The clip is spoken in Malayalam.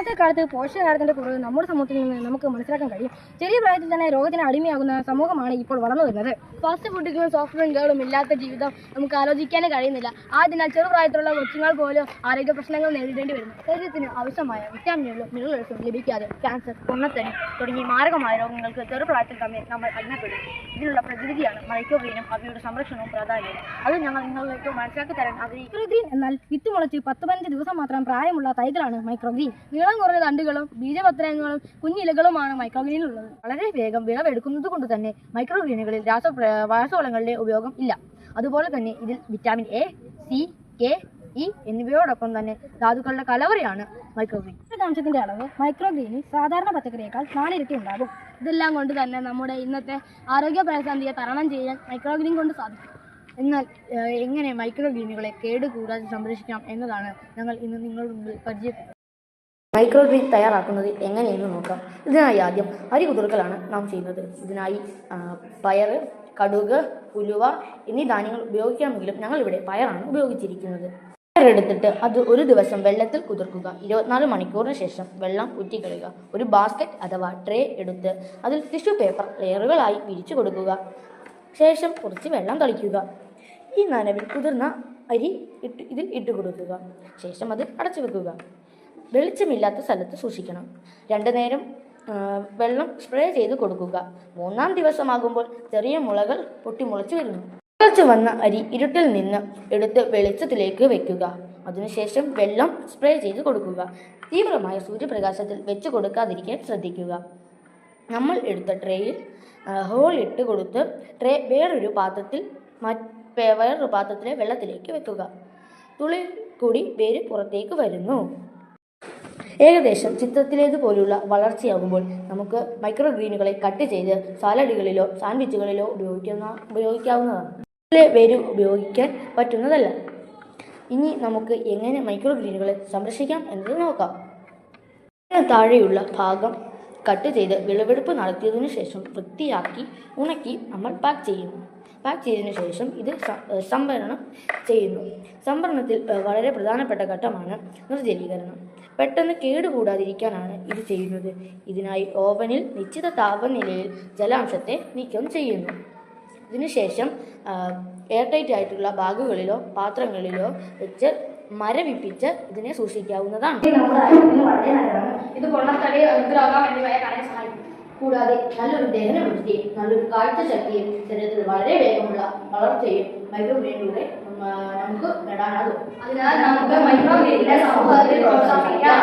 ഇന്നത്തെ കാലത്ത് പോഷകാഹാരത്തിന്റെ കുറവ് നമ്മുടെ സമൂഹത്തിൽ നിന്ന് നമുക്ക് മനസ്സിലാക്കാൻ കഴിയും. ചെറിയ പ്രായത്തിൽ തന്നെ രോഗത്തിന് അടിമയാകുന്ന സമൂഹമാണ് ഇപ്പോൾ വളർന്നു വരുന്നത്. ഫാസ്റ്റ് ഫുഡുകളും സോഫ്റ്റ് ഡ്രിങ്കുകളും ഇല്ലാത്ത ജീവിതം നമുക്ക് ആലോചിക്കാനേ കഴിയുന്നില്ല. ആയതിനാൽ ചെറുപ്രായത്തിലുള്ള കൊച്ചുങ്ങൾ പോലും ആരോഗ്യ പ്രശ്നങ്ങൾ നേരിടേണ്ടി വരുന്നു. ശരീരത്തിന് ആവശ്യമായ വിറ്റാമിനുകളും മിനറൽസും ലഭിക്കാതെ ക്യാൻസർ, പൊണ്ണത്തടി തുടങ്ങി മാരകമായ രോഗങ്ങൾക്ക് ചെറുപ്രായത്തിൽ തന്നെ നമ്മൾ അടിമപ്പെടും. ഇതിനുള്ള പ്രതിവിധിയാണ് മൈക്രോഗ്രീനും അവയുടെ സംരക്ഷണവും പ്രാധാന്യവും. അത് ഞങ്ങൾ നിങ്ങളിലേക്ക് മനസ്സിലാക്കി തരാൻ ആഗ്രഹിക്കുന്നു. മൈക്രോഗ്രീൻ എന്നാൽ വിത്ത് മുളച്ച് 10-15 ദിവസം മാത്രം പ്രായമുള്ള തൈകളാണ് മൈക്രോഗ്രീൻ. നീളം കുറഞ്ഞ തണ്ടുകളും ബീജപത്രങ്ങളും കുഞ്ഞിലകളുമാണ് മൈക്രോഗ്രീനിലുള്ളത്. വളരെ വേഗം വിളവെടുക്കുന്നത് കൊണ്ട് തന്നെ മൈക്രോഗ്രീനുകളിൽ രാസവളങ്ങളുടെ ഉപയോഗം ഇല്ല. അതുപോലെ തന്നെ ഇതിൽ vitamin A, C, K, E എന്നിവയോടൊപ്പം തന്നെ ധാതുക്കളുടെ കലവറയാണ് മൈക്രോഗ്രീൻ. പോഷകാംശത്തിന്റെ അളവ് മൈക്രോഗ്രീനിൽ സാധാരണ പച്ചക്കറിയേക്കാൾ 4 ഇരട്ടി ഉണ്ടാകും. ഇതെല്ലാം കൊണ്ട് തന്നെ നമ്മുടെ ഇന്നത്തെ ആരോഗ്യ പ്രതിസന്ധിയെ തരണം ചെയ്യാൻ മൈക്രോഗ്രീൻ കൊണ്ട് സാധിക്കും. എന്നാൽ എങ്ങനെ മൈക്രോഗ്രീനുകളെ കേടുകൂടാതെ സംരക്ഷിക്കാം എന്നതാണ് ഞങ്ങൾ ഇന്ന് നിങ്ങളുടെ മുമ്പിൽ പരിചയപ്പെടുന്നത്. മൈക്രോഗ്രീൻ തയ്യാറാക്കുന്നത് എങ്ങനെയെന്ന് നോക്കാം. ഇതിനായി ആദ്യം അരി കുതിർക്കലാണ് നാം ചെയ്യുന്നത്. ഇതിനായി പയർ, കടുക്, ഉലുവ എന്നീ ധാന്യങ്ങൾ ഉപയോഗിക്കാമെങ്കിലും ഞങ്ങളിവിടെ പയറാണ് ഉപയോഗിച്ചിരിക്കുന്നത്. പയറെടുത്തിട്ട് അത് ഒരു ദിവസം വെള്ളത്തിൽ കുതിർക്കുക. 24 മണിക്കൂറിന് ശേഷം വെള്ളം ഊറ്റിക്കളയുക. ഒരു ബാസ്ക്കറ്റ് അഥവാ ട്രേ എടുത്ത് അതിൽ ടിഷ്യൂ പേപ്പർ ലെയറുകളായി വിരിച്ചു കൊടുക്കുക. ശേഷം കുറച്ച് വെള്ളം തളിക്കുക. ഈ നനവിൽ കുതിർന്ന അരി ഇതിൽ ഇട്ട് കൊടുക്കുക. ശേഷം അത് അടച്ചു വെക്കുക. വെളിച്ചമില്ലാത്ത സ്ഥലത്ത് സൂക്ഷിക്കണം. 2 നേരം വെള്ളം സ്പ്രേ ചെയ്ത് കൊടുക്കുക. 3-ാം ദിവസമാകുമ്പോൾ ചെറിയ മുളകൾ പൊട്ടിമുളച്ചു വരുന്നു. മുളച്ചു വന്ന അരി ഇരുട്ടിൽ നിന്ന് എടുത്ത് വെളിച്ചത്തിലേക്ക് വെക്കുക. അതിനുശേഷം വെള്ളം സ്പ്രേ ചെയ്ത് കൊടുക്കുക. തീവ്രമായ സൂര്യപ്രകാശത്തിൽ വെച്ച് കൊടുക്കാതിരിക്കാൻ ശ്രദ്ധിക്കുക. നമ്മൾ എടുത്ത ട്രേയിൽ ഹോൾ ഇട്ട് കൊടുത്ത് ട്രേ വേറൊരു പാത്രത്തിലെ വെള്ളത്തിലേക്ക് വെക്കുക. തുള്ളി കൂടി വേര് പുറത്തേക്ക് വരുന്നു. ഏകദേശം ചിത്രത്തിലേതുപോലുള്ള വളർച്ചയാകുമ്പോൾ നമുക്ക് മൈക്രോഗ്രീനുകളെ കട്ട് ചെയ്ത് സാലഡുകളിലോ സാൻഡ്വിച്ചുകളിലോ ഉപയോഗിക്കാവുന്നതാണ്. വേര് ഉപയോഗിക്കാൻ പറ്റുന്നതല്ല. ഇനി നമുക്ക് എങ്ങനെ മൈക്രോഗ്രീനുകളെ സംരക്ഷിക്കാം എന്നത് നോക്കാം. താഴെയുള്ള ഭാഗം കട്ട് ചെയ്ത് വിളവെടുപ്പ് നടത്തിയതിനു ശേഷം വൃത്തിയാക്കി ഉണക്കി നമ്മൾ പാക്ക് ചെയ്യുന്നു. പാക്ക് ചെയ്തതിനു ശേഷം ഇത് സംഭരണം ചെയ്യുന്നു. സംഭരണത്തിൽ വളരെ പ്രധാനപ്പെട്ട ഘട്ടമാണ് നിർജ്ജലീകരണം. പെട്ടെന്ന് കേടുകൂടാതിരിക്കാനാണ് ഇത് ചെയ്യുന്നത്. ഇതിനായി ഓവനിൽ നിശ്ചിത താപനിലയിൽ ജലാംശത്തെ നീക്കം ചെയ്യുന്നു. ഇതിനുശേഷം എയർടൈറ്റ് ആയിട്ടുള്ള ബാഗുകളിലോ പാത്രങ്ങളിലോ വെച്ച് മരവിപ്പിച്ച് ഇതിനെ സൂക്ഷിക്കാവുന്നതാണ്. ഇത് പൊണ്ണത്തടി, രോഗം എന്നിവയെ തടയാൻ സഹായിക്കും. കൂടാതെ നല്ലൊരു ദഹനവൃത്തിയും നല്ലൊരു കാഴ്ചശക്തിയും ശരീരത്തിൽ വളരെ വേഗമുള്ള വളർച്ചയും മൈക്രോഗ്രീനിലൂടെ നമുക്ക് നേടാനാകും. അതിനാൽ നമുക്ക് മൈക്രോഗ്രീനിനെ സമൂഹത്തിൽ പ്രോത്സാഹിപ്പിക്കാം.